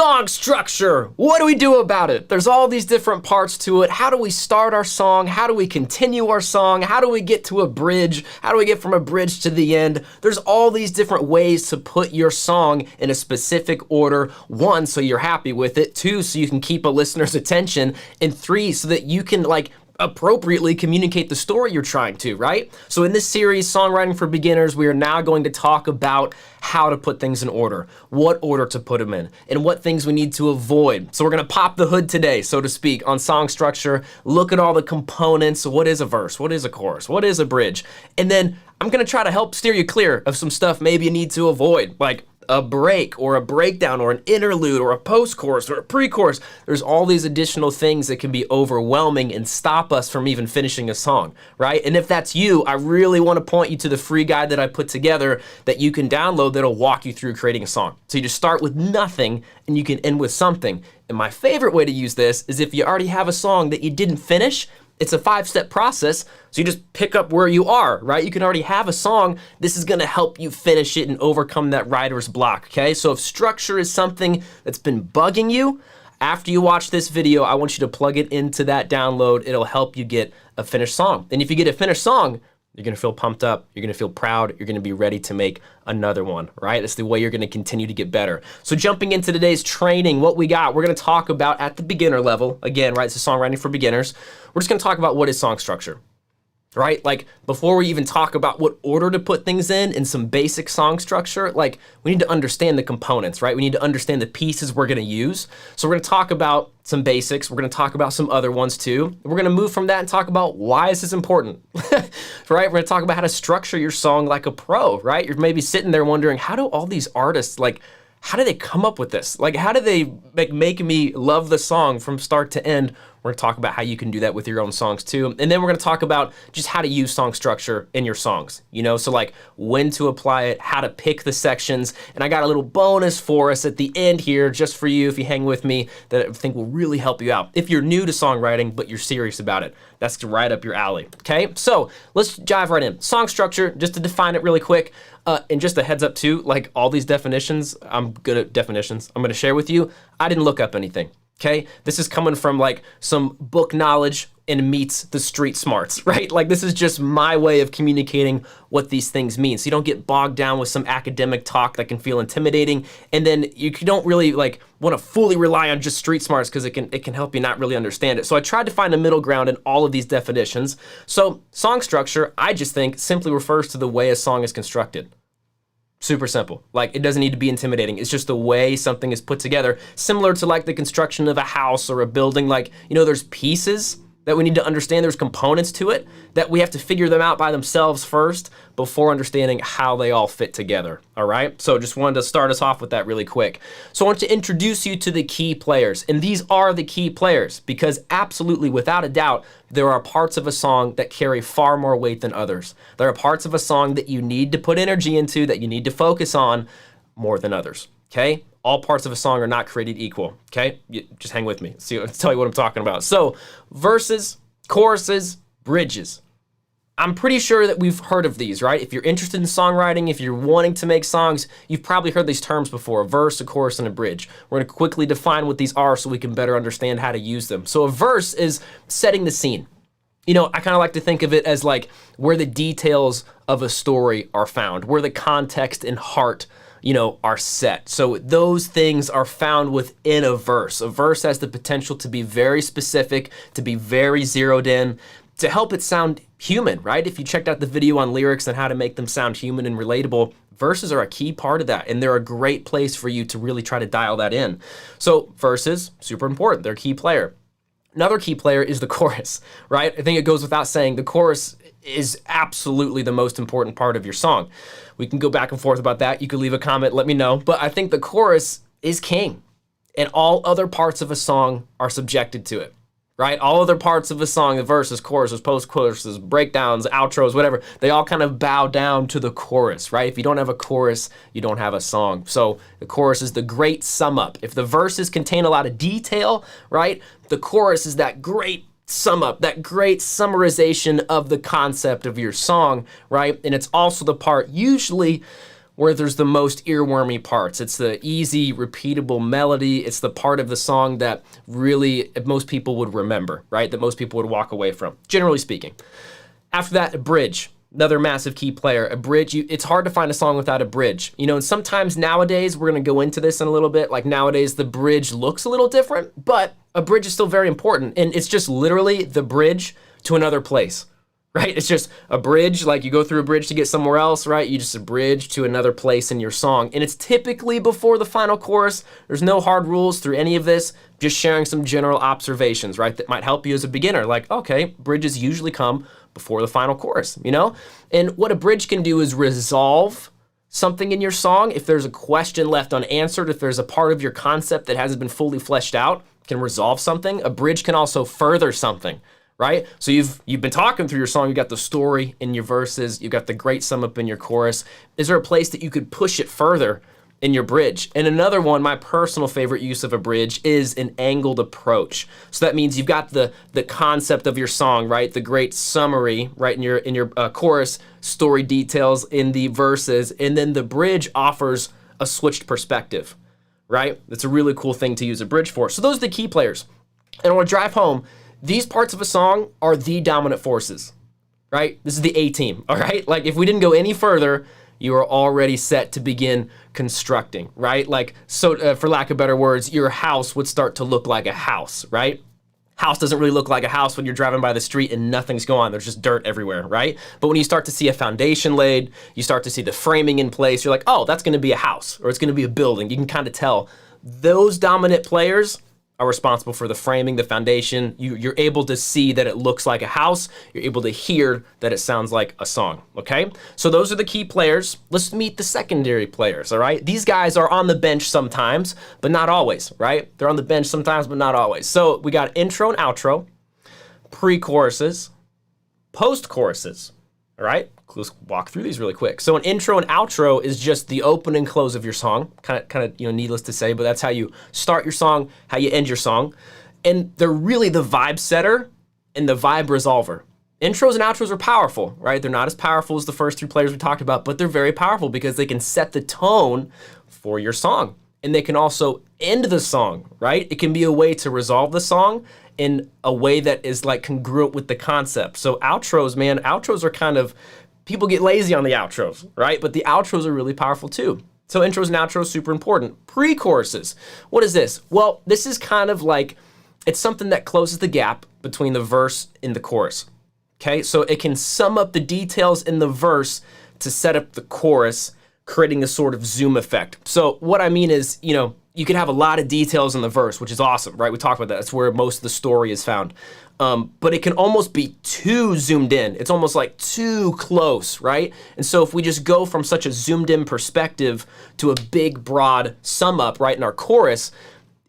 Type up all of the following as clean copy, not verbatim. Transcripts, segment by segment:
Song structure. What do we do about it? There's all these different parts to it. How do we start our song? How do we continue our song? How do we get to a bridge? How do we get from a bridge to the end? There's all these different ways to put your song in a specific order. 1, so you're happy with it. 2, so you can keep a listener's attention. And 3, so that you can appropriately communicate the story you're trying to, right? So in this series, Songwriting for Beginners, we are now going to talk about how to put things in order, what order to put them in, and what things we need to avoid. So we're gonna pop the hood today, so to speak, on song structure, look at all the components. What is a verse? What is a chorus? What is a bridge? And then I'm gonna try to help steer you clear of some stuff maybe you need to avoid, like a break or a breakdown or an interlude or a post-chorus or a pre-chorus. There's all these additional things that can be overwhelming and stop us from even finishing a song, right? And if that's you, I really want to point you to the free guide that I put together that you can download that'll walk you through creating a song. So you just start with nothing and you can end with something. And my favorite way to use this is if you already have a song that you didn't finish. It's a 5-step process, so you just pick up where you are, right? You can already have a song. This is gonna help you finish it and overcome that writer's block, okay? So if structure is something that's been bugging you, after you watch this video, I want you to plug it into that download. It'll help you get a finished song. And if you get a finished song, you're gonna feel pumped up, you're gonna feel proud, you're gonna be ready to make another one, right? That's the way you're gonna continue to get better. So jumping into today's training, what we got, we're gonna talk about at the beginner level, again, right, it's a Songwriting for Beginners. We're just gonna talk about what is song structure, right? Like before we even talk about what order to put things in and some basic song structure, like we need to understand the components, right? We need to understand the pieces we're gonna use. So we're gonna talk about some basics. We're gonna talk about some other ones too. We're gonna move from that and talk about why is this important, right? We're gonna talk about how to structure your song like a pro, right? You're maybe sitting there wondering, how do all these artists, how do they come up with this? How do they make me love the song from start to end? We're gonna talk about how you can do that with your own songs too. And then we're gonna talk about just how to use song structure in your songs, so when to apply it, how to pick the sections. And I got a little bonus for us at the end here, just for you, if you hang with me, that I think will really help you out. If you're new to songwriting, but you're serious about it, that's right up your alley, okay? So let's dive right in. Song structure, just to define it really quick, and just a heads up too, all these definitions, I'm good at definitions, I'm gonna share with you, I didn't look up anything. Okay, this is coming from some book knowledge and meets the street smarts, right? This is just my way of communicating what these things mean. So you don't get bogged down with some academic talk that can feel intimidating. And then you don't really want to fully rely on just street smarts because it can help you not really understand it. So I tried to find a middle ground in all of these definitions. So song structure, I just think simply refers to the way a song is constructed. Super simple. It doesn't need to be intimidating. It's just the way something is put together, similar to the construction of a house or a building. There's pieces that we need to understand. There's components to it that we have to figure them out by themselves first before understanding how they all fit together, all right? So just wanted to start us off with that really quick. So I want to introduce you to the key players, and these are the key players because absolutely, without a doubt, there are parts of a song that carry far more weight than others. There are parts of a song that you need to put energy into, that you need to focus on more than others, okay? All parts of a song are not created equal, okay? Just hang with me. I'll tell you what I'm talking about. So verses, choruses, bridges. I'm pretty sure that we've heard of these, right? If you're interested in songwriting, if you're wanting to make songs, you've probably heard these terms before: a verse, a chorus, and a bridge. We're gonna quickly define what these are so we can better understand how to use them. So a verse is setting the scene. I kind of like to think of it as where the details of a story are found, where the context and heart are set. So those things are found within a verse. A verse has the potential to be very specific, to be very zeroed in, to help it sound human, right? If you checked out the video on lyrics and how to make them sound human and relatable, verses are a key part of that, and they're a great place for you to really try to dial that in. So verses, super important, they're a key player. Another key player is the chorus, right? I think it goes without saying, the chorus is absolutely the most important part of your song. We can go back and forth about that. You could leave a comment, let me know. But I think the chorus is king, and all other parts of a song are subjected to it, right? All other parts of a song, the verses, choruses, post-choruses, breakdowns, outros, whatever, they all kind of bow down to the chorus, right? If you don't have a chorus, you don't have a song. So the chorus is the great sum up. If the verses contain a lot of detail, right, the chorus is that great sum up, that great summarization of the concept of your song, right? And it's also the part usually where there's the most earwormy parts. It's the easy, repeatable melody. It's the part of the song that really most people would remember, right? That most people would walk away from, generally speaking. After that, a bridge. Another massive key player. A bridge, it's hard to find a song without a bridge. You know, and sometimes nowadays, we're gonna go into this in a little bit, like nowadays the bridge looks a little different, but a bridge is still very important. And it's just literally the bridge to another place, right? It's just a bridge, like you go through a bridge to get somewhere else, right? You just a bridge to another place in your song. And it's typically before the final chorus. There's no hard rules through any of this, just sharing some general observations, right? That might help you as a beginner. Like, okay, bridges usually come before the final chorus, you know? And what a bridge can do is resolve something in your song. If there's a question left unanswered, if there's a part of your concept that hasn't been fully fleshed out, can resolve something. A bridge can also further something, right? So you've been talking through your song, you got the story in your verses, you got the great sum up in your chorus. Is there a place that you could push it further in your bridge? And another one, my personal favorite use of a bridge is an angled approach. So that means you've got the concept of your song, right? The great summary, right, in your chorus, story details in the verses, and then the bridge offers a switched perspective, right? That's a really cool thing to use a bridge for. So those are the key players. And I want to drive home, these parts of a song are the dominant forces, right? This is the A team, all right? Like if we didn't go any further, you are already set to begin constructing, right? Like, so for lack of better words, your house would start to look like a house, right? House doesn't really look like a house when you're driving by the street and nothing's going on. There's just dirt everywhere, right? But when you start to see a foundation laid, you start to see the framing in place, you're like, oh, that's gonna be a house or it's gonna be a building. You can kind of tell. Those dominant players are responsible for the framing, the foundation. You're able to see that it looks like a house. You're able to hear that it sounds like a song, okay? So those are the key players. Let's meet the secondary players, all right? These guys are on the bench sometimes, but not always, right? They're on the bench sometimes, but not always. So we got intro and outro, pre-choruses, post-choruses, all right? Let's walk through these really quick. So an intro and outro is just the open and close of your song. Kind of, needless to say, but that's how you start your song, how you end your song. And they're really the vibe setter and the vibe resolver. Intros and outros are powerful, right? They're not as powerful as the first three players we talked about, but they're very powerful because they can set the tone for your song. And they can also end the song, right? It can be a way to resolve the song in a way that is like congruent with the concept. So outros, man, outros are kind of, people get lazy on the outros, right? But the outros are really powerful too. So intros and outros, super important. Pre-choruses, what is this? Well, this is kind of like, it's something that closes the gap between the verse and the chorus, okay? So it can sum up the details in the verse to set up the chorus, creating a sort of zoom effect. So what I mean is, you can have a lot of details in the verse, which is awesome, right? We talked about that. That's where most of the story is found. But it can almost be too zoomed in. It's almost like too close, right? And so if we just go from such a zoomed in perspective to a big, broad sum up, right, in our chorus,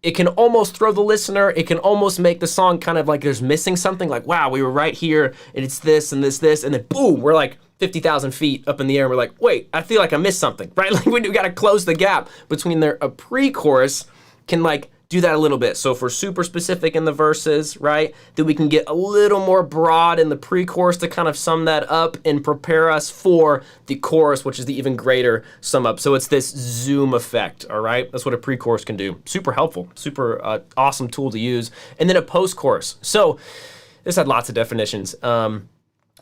it can almost throw the listener, it can almost make the song kind of like there's missing something, like, wow, we were right here, and it's this and this, and then boom, we're like 50,000 feet up in the air, and we're like, wait, I feel like I missed something, right? Like we gotta close the gap between a pre-chorus can like do that a little bit. So if we're super specific in the verses, right, then we can get a little more broad in the pre-chorus to kind of sum that up and prepare us for the chorus, which is the even greater sum up. So it's this zoom effect, all right? That's what a pre-chorus can do. Super helpful, super awesome tool to use. And then a post-chorus. So this had lots of definitions.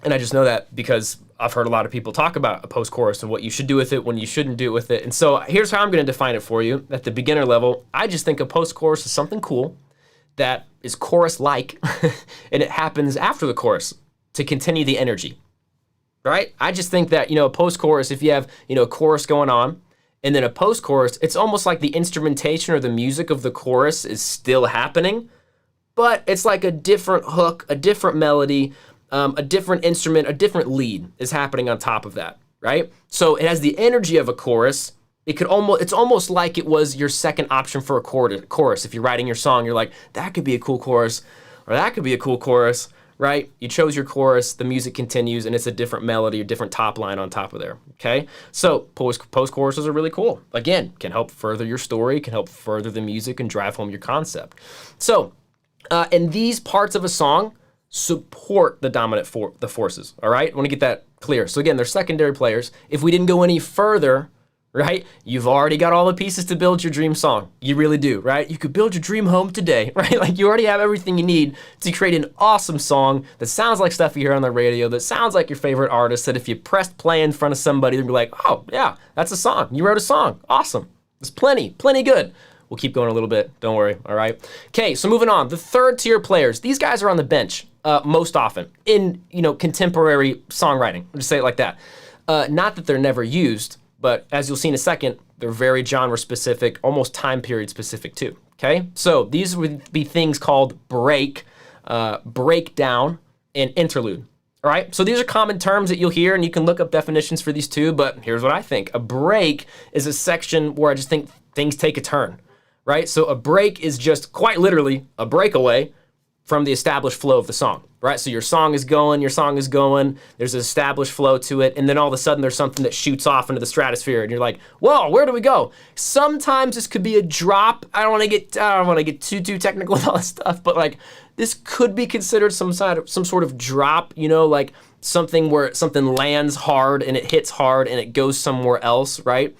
And I just know that because I've heard a lot of people talk about a post-chorus and what you should do with it, when you shouldn't do it with it. And so here's how I'm gonna define it for you. At the beginner level, I just think a post-chorus is something cool that is chorus-like, and it happens after the chorus to continue the energy, right? I just think that, a post-chorus, if you have, a chorus going on, and then a post-chorus, it's almost like the instrumentation or the music of the chorus is still happening, but it's like a different hook, a different melody, a different instrument, a different lead is happening on top of that, right? So it has the energy of a chorus. It's almost like it was your second option for a chorus. If you're writing your song, you're like, that could be a cool chorus, or that could be a cool chorus, right? You chose your chorus, the music continues, and it's a different melody, a different top line on top of there, okay? So post-choruses are really cool. Again, can help further your story, can help further the music and drive home your concept. So, in these parts of a song, support the dominant forces, all right? I want to get that clear. So again, they're secondary players. If we didn't go any further, right? You've already got all the pieces to build your dream song. You really do, right? You could build your dream home today, right? Like you already have everything you need to create an awesome song that sounds like stuff you hear on the radio, that sounds like your favorite artist, that if you pressed play in front of somebody, they'd be like, oh yeah, that's a song. You wrote a song, awesome. It's plenty good. We'll keep going a little bit, don't worry, all right? Okay, so moving on, the third tier players. These guys are on the bench most often in, contemporary songwriting. I'll just say it like that. Not that they're never used, but as you'll see in a second, they're very genre specific, almost time period specific too, okay? So these would be things called break, breakdown, and interlude, all right? So these are common terms that you'll hear, and you can look up definitions for these too, but here's what I think. A break is a section where I just think things take a turn, right? So a break is just quite literally a breakaway from the established flow of the song, right? So your song is going, there's an established flow to it, and then all of a sudden there's something that shoots off into the stratosphere, and you're like, whoa, where do we go? Sometimes this could be a drop. I don't want to get too technical with all this stuff, but like this could be considered some sort of drop, like something where something lands hard and it hits hard and it goes somewhere else, right?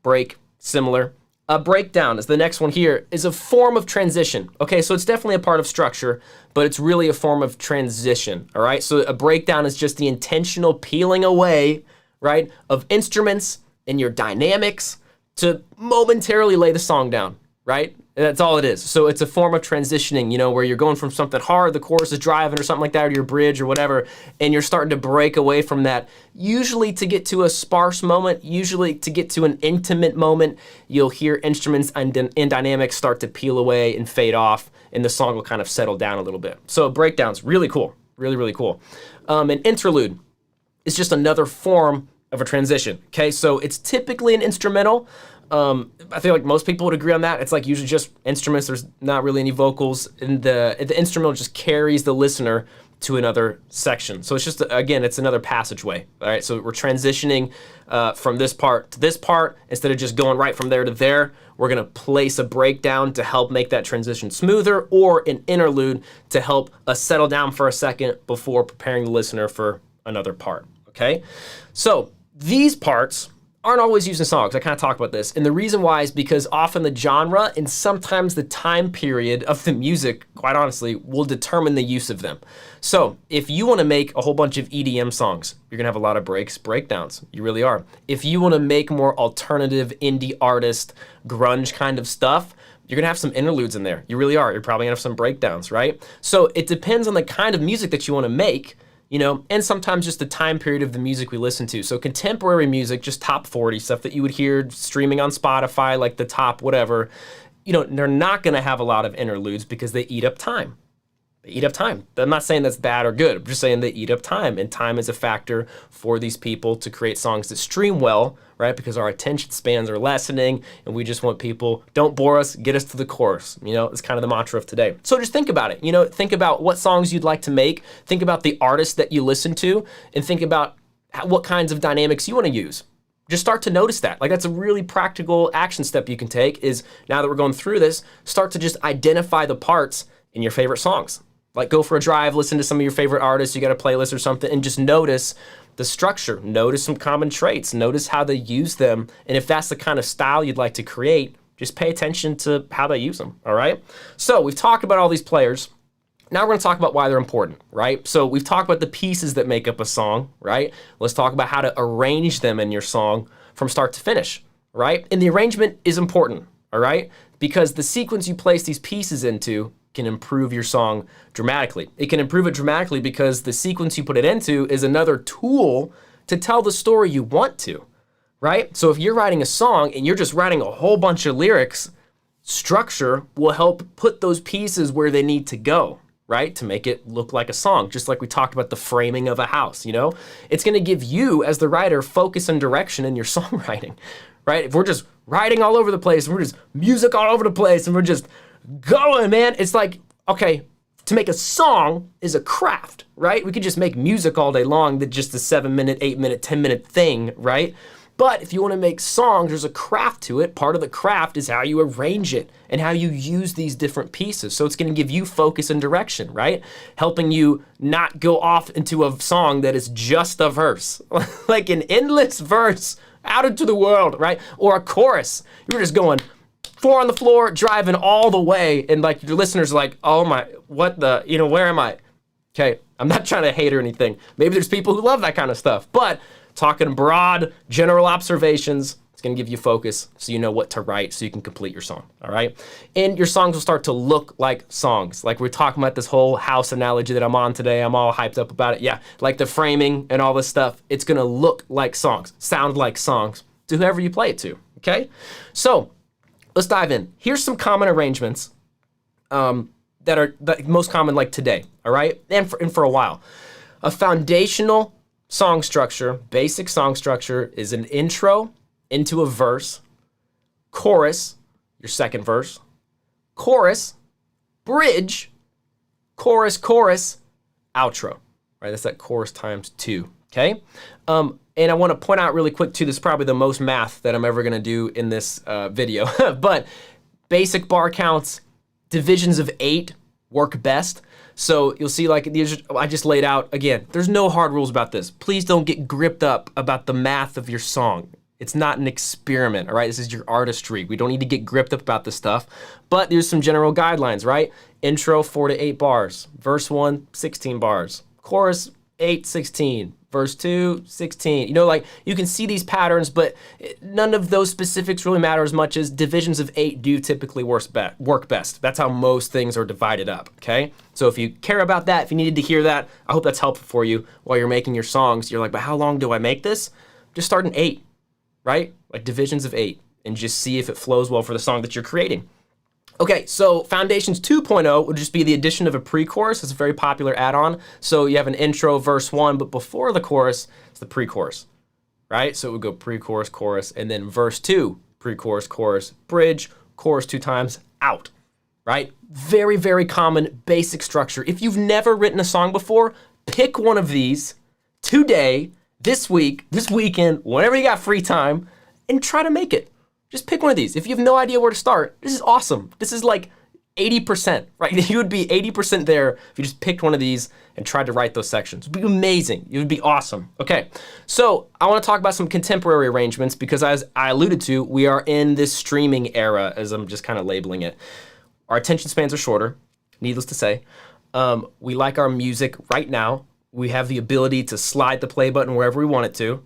Break, similar. A breakdown is the next one here, is a form of transition. Okay, so it's definitely a part of structure, but it's really a form of transition, all right? So a breakdown is just the intentional peeling away, right, of instruments and your dynamics to momentarily lay the song down, right? And that's all it is. So it's a form of transitioning, where you're going from something hard, the chorus is driving or something like that, or your bridge or whatever, and you're starting to break away from that, usually to get to a sparse moment, usually to get to an intimate moment. You'll hear instruments and dynamics start to peel away and fade off, and the song will kind of settle down a little bit. So breakdown's really cool, really cool. An interlude is just another form of a transition, okay? So it's typically an instrumental. I feel like most people would agree on that. It's like usually just instruments. There's not really any vocals, and the instrumental just carries the listener to another section. So it's just, again, it's another passageway. All right, so we're transitioning from this part to this part. Instead of just going right from there to there, we're gonna place a breakdown to help make that transition smoother, or an interlude to help us settle down for a second before preparing the listener for another part, okay? So these parts aren't always used in songs. I kind of talk about this. And the reason why is because often the genre and sometimes the time period of the music, quite honestly, will determine the use of them. So if you want to make a whole bunch of EDM songs, you're going to have a lot of breakdowns. You really are. If you want to make more alternative indie artist, grunge kind of stuff, you're going to have some interludes in there. You really are. You're probably going to have some breakdowns, right? So it depends on the kind of music that you want to make, and sometimes just the time period of the music we listen to. So contemporary music, just top 40, stuff that you would hear streaming on Spotify, like the top whatever, they're not gonna have a lot of interludes because they eat up time. They eat up time. I'm not saying that's bad or good. I'm just saying they eat up time, and time is a factor for these people to create songs that stream well, right? Because our attention spans are lessening, and we just want people, don't bore us, get us to the chorus. It's kind of the mantra of today. So just think about it. Think about what songs you'd like to make. Think about the artists that you listen to, and think about what kinds of dynamics you want to use. Just start to notice that. Like, that's a really practical action step you can take, is now that we're going through this, start to just identify the parts in your favorite songs. Like, go for a drive, listen to some of your favorite artists, you got a playlist or something, and just notice the structure, notice some common traits, notice how they use them, and if that's the kind of style you'd like to create, just pay attention to how they use them, all right? So we've talked about all these players. Now we're gonna talk about why they're important, right? So we've talked about the pieces that make up a song, right? Let's talk about how to arrange them in your song from start to finish, right? And the arrangement is important, all right? Because the sequence you place these pieces into can improve your song dramatically. It can improve it dramatically because the sequence you put it into is another tool to tell the story you want to, right? So if you're writing a song and you're just writing a whole bunch of lyrics, structure will help put those pieces where they need to go, right? To make it look like a song, just like we talked about the framing of a house, It's gonna give you, as the writer, focus and direction in your songwriting, right? If we're just writing all over the place, and we're just music all over the place, and we're just going, man, it's like, okay, to make a song is a craft, right? We could just make music all day long, that's just a 7-minute, 8-minute, 10-minute thing, right? But if you want to make songs, there's a craft to it. Part of the craft is how you arrange it and how you use these different pieces. So it's going to give you focus and direction, right? Helping you not go off into a song that is just a verse, like an endless verse out into the world, right? Or a chorus, you're just going 4 on the floor, driving all the way, and like your listeners are like, oh my, what the, where am I? Okay, I'm not trying to hate or anything. Maybe there's people who love that kind of stuff, but talking broad, general observations, it's gonna give you focus so you know what to write so you can complete your song, all right? And your songs will start to look like songs. Like we're talking about this whole house analogy that I'm on today. I'm all hyped up about it. Yeah, like the framing and all this stuff, it's gonna look like songs, sound like songs to whoever you play it to, okay? So let's dive in. Here's some common arrangements that are the most common like today, all right? And for a while. A foundational song structure, basic song structure is an intro into a verse, chorus, your second verse, chorus, bridge, chorus, chorus, outro, right? That's that chorus times 2, okay? And I want to point out really quick too, this is probably the most math that I'm ever gonna do in this video, but basic bar counts, divisions of 8 work best. So you'll see like these, I just laid out, again, there's no hard rules about this. Please don't get gripped up about the math of your song. It's not an experiment, all right? This is your artistry. We don't need to get gripped up about this stuff, but there's some general guidelines, right? Intro, 4 to 8 bars. Verse 1, 16 bars. Chorus, 8, 16. Verse 2, 16. Like you can see these patterns, but none of those specifics really matter as much as divisions of 8 do typically work best. That's how most things are divided up, okay? So if you care about that, if you needed to hear that, I hope that's helpful for you while you're making your songs. You're like, but how long do I make this? Just start in 8, right? Like divisions of 8, and just see if it flows well for the song that you're creating. Okay, so Foundations 2.0 would just be the addition of a pre-chorus. It's a very popular add-on. So you have an intro, verse 1, but before the chorus, it's the pre-chorus, right? So it would go pre-chorus, chorus, and then verse 2, pre-chorus, chorus, bridge, chorus 2 times, out, right? Very, very common basic structure. If you've never written a song before, pick one of these today, this week, this weekend, whenever you got free time, and try to make it. Just pick one of these. If you have no idea where to start, this is awesome. This is like 80%, right? You would be 80% there if you just picked one of these and tried to write those sections. It would be amazing. It would be awesome. Okay, so I want to talk about some contemporary arrangements because as I alluded to, we are in this streaming era, as I'm just kind of labeling it. Our attention spans are shorter, needless to say. We like our music right now. We have the ability to slide the play button wherever we want it to.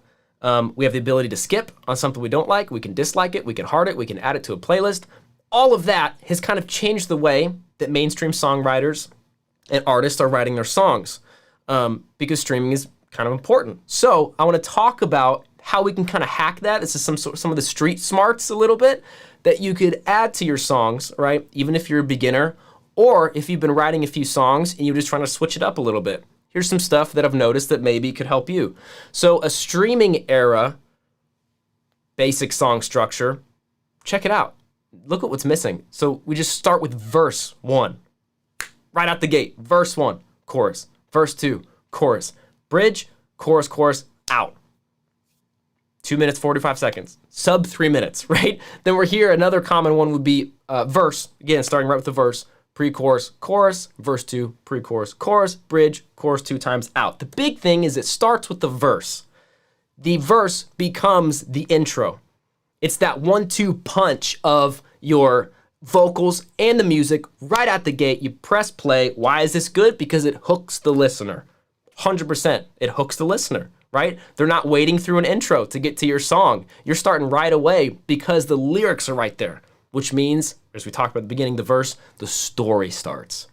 We have the ability to skip on something we don't like. We can dislike it. We can heart it. We can add it to a playlist. All of that has kind of changed the way that mainstream songwriters and artists are writing their songs because streaming is kind of important. So I want to talk about how we can kind of hack that. This is some of the street smarts a little bit that you could add to your songs, right? Even if you're a beginner or if you've been writing a few songs and you're just trying to switch it up a little bit. Here's some stuff that I've noticed that maybe could help you. So a streaming era, basic song structure, check it out. Look at what's missing. So we just start with verse 1, right out the gate. Verse 1, chorus. Verse 2, chorus. Bridge, chorus, chorus, out. 2 minutes, 45 seconds. Sub 3 minutes, right? Then we're here. Another common one would be verse. Again, starting right with the verse. Pre-chorus, chorus, verse 2, pre-chorus, chorus, bridge, chorus 2 times, out. The big thing is it starts with the verse. The verse becomes the intro. It's that 1-2 punch of your vocals and the music right out the gate. You press play. Why is this good? Because it hooks the listener. 100%. It hooks the listener, right? They're not waiting through an intro to get to your song. You're starting right away because the lyrics are right there. Which means, as we talked about at the beginning of the verse, the story starts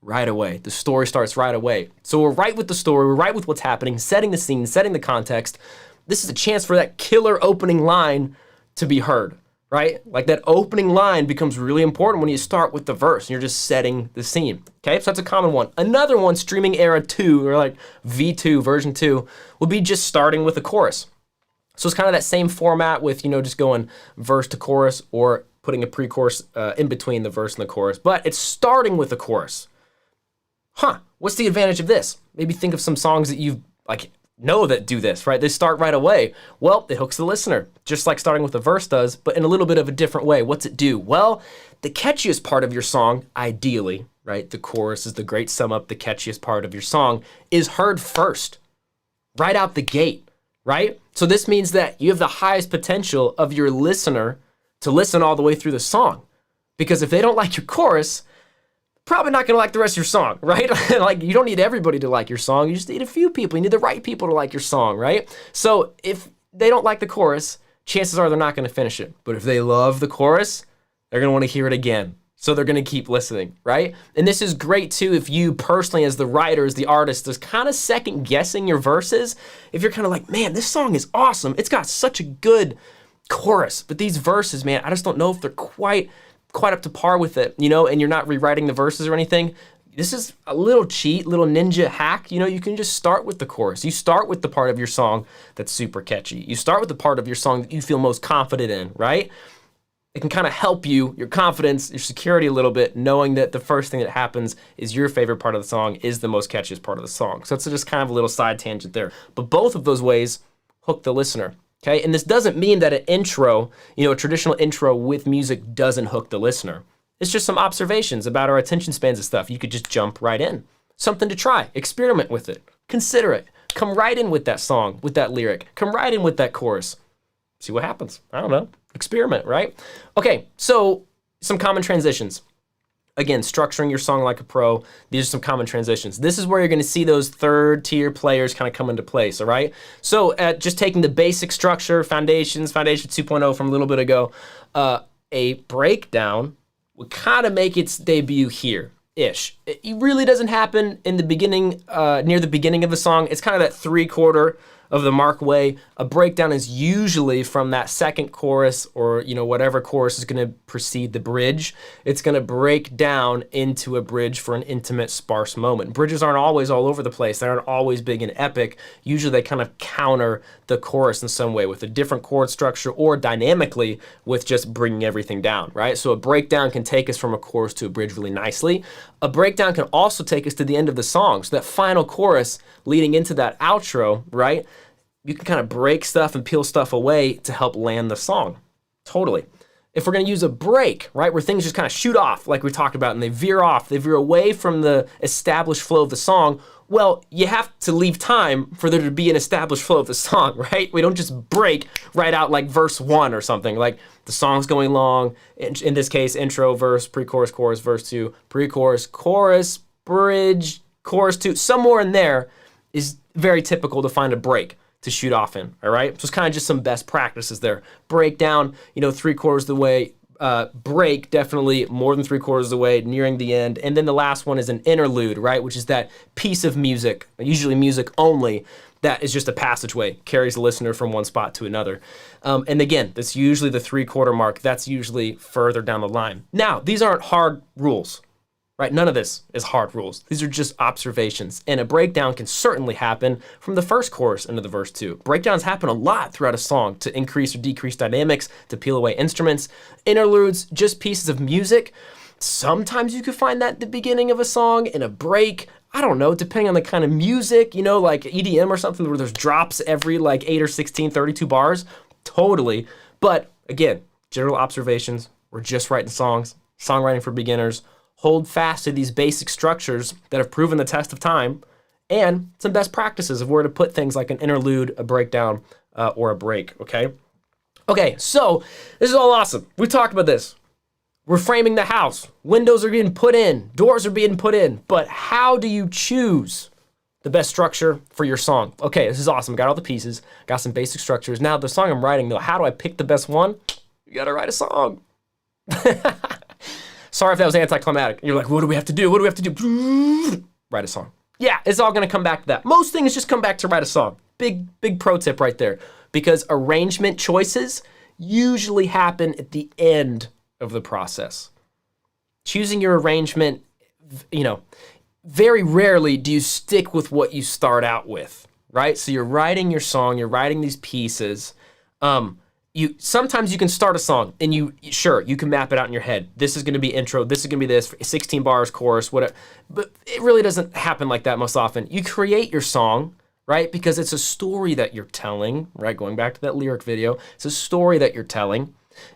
right away. The story starts right away. So we're right with the story, we're right with what's happening, setting the scene, setting the context. This is a chance for that killer opening line to be heard, right? Like that opening line becomes really important when you start with the verse and you're just setting the scene, okay? So that's a common one. Another one, streaming era 2, or like V2, version 2, would be just starting with the chorus. So it's kind of that same format with, just going verse to chorus or putting a pre-chorus in between the verse and the chorus, but it's starting with the chorus. What's the advantage of this? Maybe think of some songs that you know that do this, right? They start right away. Well, it hooks the listener, just like starting with the verse does, but in a little bit of a different way. What's it do? Well, the catchiest part of your song, ideally, right? The chorus is the great sum up, the catchiest part of your song is heard first, right out the gate, right? So this means that you have the highest potential of your listener to listen all the way through the song. Because if they don't like your chorus, probably not gonna like the rest of your song, right? Like, you don't need everybody to like your song, you just need a few people. You need the right people to like your song, right? So if they don't like the chorus, chances are they're not gonna finish it. But if they love the chorus, they're gonna wanna hear it again. So they're gonna keep listening, right? And this is great too if you personally, as the writer, as the artist, is kind of second guessing your verses. If you're kind of like, man, this song is awesome. It's got such a good chorus, but these verses, man, I just don't know if they're quite up to par with it, you know, and you're not rewriting the verses or anything. This is a little cheat, little ninja hack. You know, you can just start with the chorus. You start with the part of your song that's super catchy. You start with the part of your song that you feel most confident in, right? It can kind of help you, your confidence, your security a little bit, knowing that the first thing that happens is your favorite part of the song is the most catchiest part of the song. So it's just kind of a little side tangent there. But both of those ways hook the listener, okay? And this doesn't mean that an intro, you know, a traditional intro with music doesn't hook the listener. It's just some observations about our attention spans and stuff. You could just jump right in. Something to try, experiment with it, consider it. Come right in with that song, with that lyric. Come right in with that chorus. See what happens. I don't know. Experiment, right? Okay, so some common transitions. Again, structuring your song like a pro. These are some common transitions. This is where you're gonna see those third tier players kind of come into place, all right? So just taking the basic structure, Foundation 2.0 from a little bit ago, a breakdown would kind of make its debut here-ish. It really doesn't happen in the beginning, near the beginning of the song. It's kind of that 3/4 of the mark way. A breakdown is usually from that second chorus, or you know, whatever chorus is gonna precede the bridge. It's gonna break down into a bridge for an intimate, sparse moment. Bridges aren't always all over the place. They aren't always big and epic. Usually they kind of counter the chorus in some way with a different chord structure, or dynamically with just bringing everything down, right? So a breakdown can take us from a chorus to a bridge really nicely. A breakdown can also take us to the end of the song. So that final chorus leading into that outro, right? You can kind of break stuff and peel stuff away to help land the song. Totally. If we're gonna use a break, right, where things just kind of shoot off, like we talked about, and they veer off, they veer away from the established flow of the song, well, you have to leave time for there to be an established flow of the song, right? We don't just break right out like verse 1 or something. Like the song's going long, in this case, intro, verse, pre-chorus, chorus, verse 2, pre-chorus, chorus, bridge, chorus 2. Somewhere in there is very typical to find a break to shoot off in, all right? So it's kind of just some best practices there. Breakdown, you know, 3/4 of the way. Break, definitely more than 3/4 of the way, nearing the end. And then the last one is an interlude, right? Which is that piece of music, usually music only, that is just a passageway, carries the listener from one spot to another. And again, that's usually the 3/4 mark. That's usually further down the line. Now, these aren't hard rules, right? None of this is hard rules. These are just observations. And a breakdown can certainly happen from the first chorus into the verse 2. Breakdowns happen a lot throughout a song to increase or decrease dynamics, to peel away instruments. Interludes, just pieces of music. Sometimes you could find that at the beginning of a song. In a break, I don't know, depending on the kind of music, you know, like EDM or something where there's drops every like 8 or 16, 32 bars. Totally. But again, general observations. We're just writing songs, songwriting for beginners. Hold fast to these basic structures that have proven the test of time, and some best practices of where to put things like an interlude, a breakdown, or a break, okay? Okay, so this is all awesome. We talked about this. We're framing the house. Windows are being put in. Doors are being put in. But how do you choose the best structure for your song? Okay, this is awesome. Got all the pieces. Got some basic structures. Now, the song I'm writing, though, how do I pick the best one? You gotta write a song. Sorry if that was anticlimactic. You're like, what do we have to do? What do we have to do? Write a song. Yeah, it's all gonna come back to that. Most things just come back to write a song. Big pro tip right there. Because arrangement choices usually happen at the end of the process. Choosing your arrangement, you know, very rarely do you stick with what you start out with, right? So you're writing your song, you're writing these pieces. Sometimes you can start a song and you can map it out in your head. This is gonna be intro, this is gonna be this, 16 bars, chorus, whatever. But it really doesn't happen like that most often. You create your song, right? Because it's a story that you're telling, right? Going back to that lyric video, it's a story that you're telling.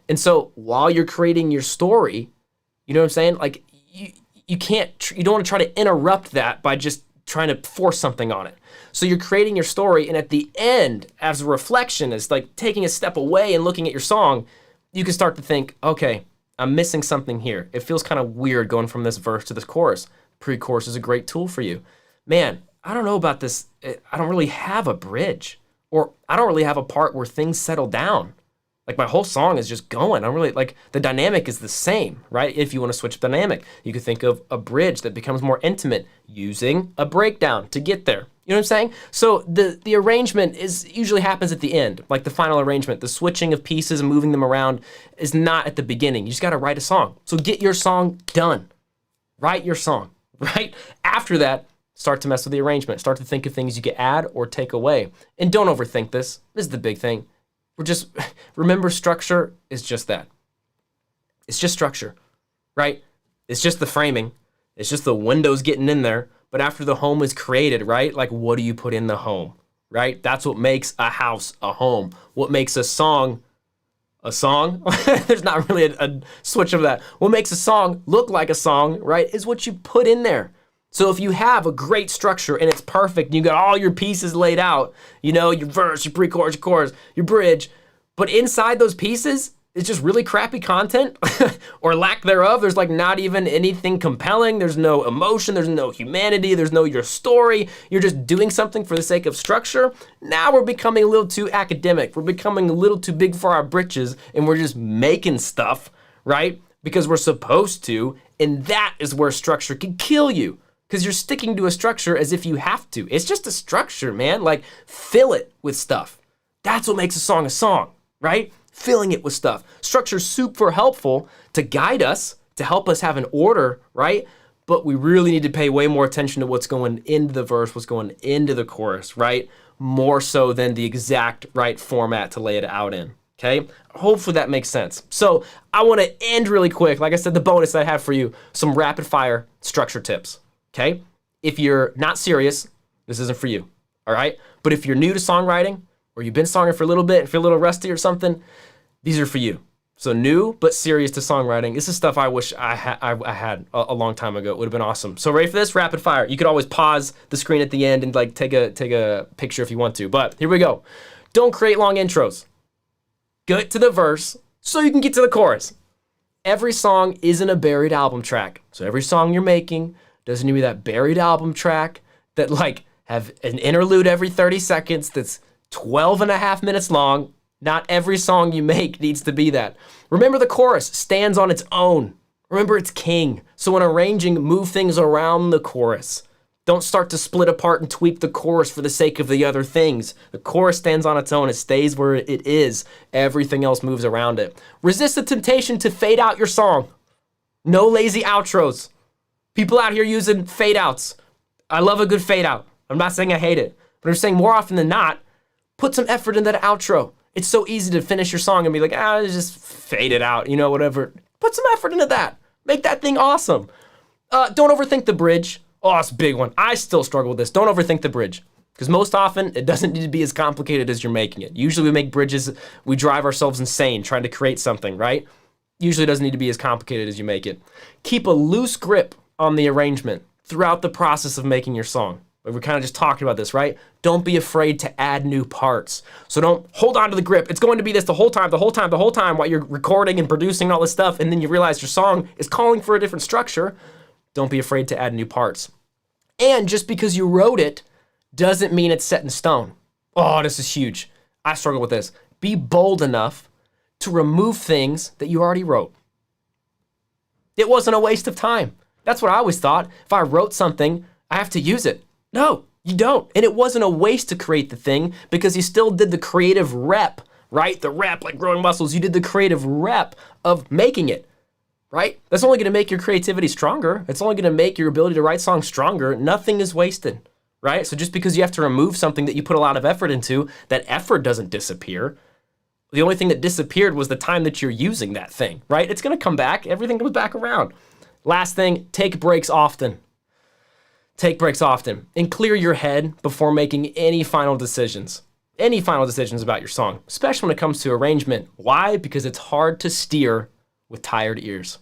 And so while you're creating your story, you know what I'm saying? Like you don't wanna try to interrupt that by just trying to force something on it. So you're creating your story, and at the end, as a reflection, as like taking a step away and looking at your song, you can start to think, okay, I'm missing something here. It feels kind of weird going from this verse to this chorus. Pre-chorus is a great tool for you. Man, I don't know about this. I don't really have a bridge, or I don't really have a part where things settle down. Like my whole song is just going. I don't really, like, the dynamic is the same, right? If you want to switch the dynamic, you could think of a bridge that becomes more intimate using a breakdown to get there. You know what I'm saying? So the arrangement usually happens at the end, like the final arrangement. The switching of pieces and moving them around is not at the beginning. You just got to write a song. So get your song done. Write your song, right? After that, start to mess with the arrangement. Start to think of things you could add or take away. And don't overthink this. This is the big thing. Remember, structure is just that. It's just structure, right? It's just the framing. It's just the windows getting in there. But after the home is created, right? Like, what do you put in the home, right? That's what makes a house a home. What makes a song a song? There's not really a switch of that. What makes a song look like a song, right, is what you put in there. So if you have a great structure and it's perfect, and you got all your pieces laid out, you know, your verse, your pre-chorus, your chorus, your bridge, but inside those pieces, it's just really crappy content or lack thereof. There's like not even anything compelling. There's no emotion. There's no humanity. There's no your story. You're just doing something for the sake of structure. Now we're becoming a little too academic. We're becoming a little too big for our britches, and we're just making stuff, right? Because we're supposed to, and that is where structure can kill you. Because you're sticking to a structure as if you have to. It's just a structure, man. Like, fill it with stuff. That's what makes a song, right? Filling it with stuff. Structure's super helpful to guide us, to help us have an order, right? But we really need to pay way more attention to what's going into the verse, what's going into the chorus, right? More so than the exact right format to lay it out in, okay? Hopefully that makes sense. So I want to end really quick. Like I said, the bonus I have for you, some rapid fire structure tips. Okay, if you're not serious, this isn't for you, all right? But if you're new to songwriting, or you've been songwriting for a little bit, if you're a little rusty or something, these are for you. So new, but serious to songwriting. This is stuff I wish I had a long time ago. It would have been awesome. So ready for this? Rapid fire. You could always pause the screen at the end and like take a picture if you want to, but here we go. Don't create long intros. Get to the verse so you can get to the chorus. Every song isn't a buried album track. So every song you're making doesn't need to be that buried album track that like have an interlude every 30 seconds that's 12 and a half minutes long. Not every song you make needs to be that. Remember, the chorus stands on its own. Remember, it's king. So when arranging, move things around the chorus. Don't start to split apart and tweak the chorus for the sake of the other things. The chorus stands on its own. It stays where it is. Everything else moves around it. Resist the temptation to fade out your song. No lazy outros. People out here using fade outs. I love a good fade out. I'm not saying I hate it, but I'm saying more often than not, put some effort in that outro. It's so easy to finish your song and be like, just fade it out, you know, whatever. Put some effort into that. Make that thing awesome. Don't overthink the bridge. Oh, it's a big one. I still struggle with this. Don't overthink the bridge. Because most often, it doesn't need to be as complicated as you're making it. Usually we make bridges, we drive ourselves insane trying to create something, right? Usually it doesn't need to be as complicated as you make it. Keep a loose grip on the arrangement throughout the process of making your song. We're kind of just talking about this, right? Don't be afraid to add new parts. So don't hold on to the grip. It's going to be this the whole time while you're recording and producing all this stuff, and then you realize your song is calling for a different structure. Don't be afraid to add new parts. And just because you wrote it doesn't mean it's set in stone. Oh, this is huge. I struggle with this. Be bold enough to remove things that you already wrote. It wasn't a waste of time. That's what I always thought. If I wrote something, I have to use it. No, you don't. And it wasn't a waste to create the thing because you still did the creative rep, right? The rep, like growing muscles, you did the creative rep of making it, right? That's only going to make your creativity stronger. It's only going to make your ability to write songs stronger. Nothing is wasted, right? So just because you have to remove something that you put a lot of effort into, that effort doesn't disappear. The only thing that disappeared was the time that you're using that thing, right? It's going to come back. Everything comes back around. Last thing, take breaks often. Take breaks often and clear your head before making any final decisions. Any final decisions about your song, especially when it comes to arrangement. Why? Because it's hard to steer with tired ears.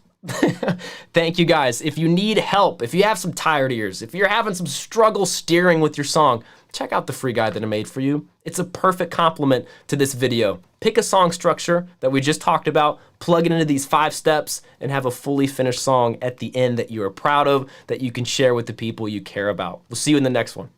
Thank you guys. If you need help, if you have some tired ears, if you're having some struggle steering with your song, check out the free guide that I made for you. It's a perfect complement to this video. Pick a song structure that we just talked about, plug it into these 5 steps, and have a fully finished song at the end that you are proud of, that you can share with the people you care about. We'll see you in the next one.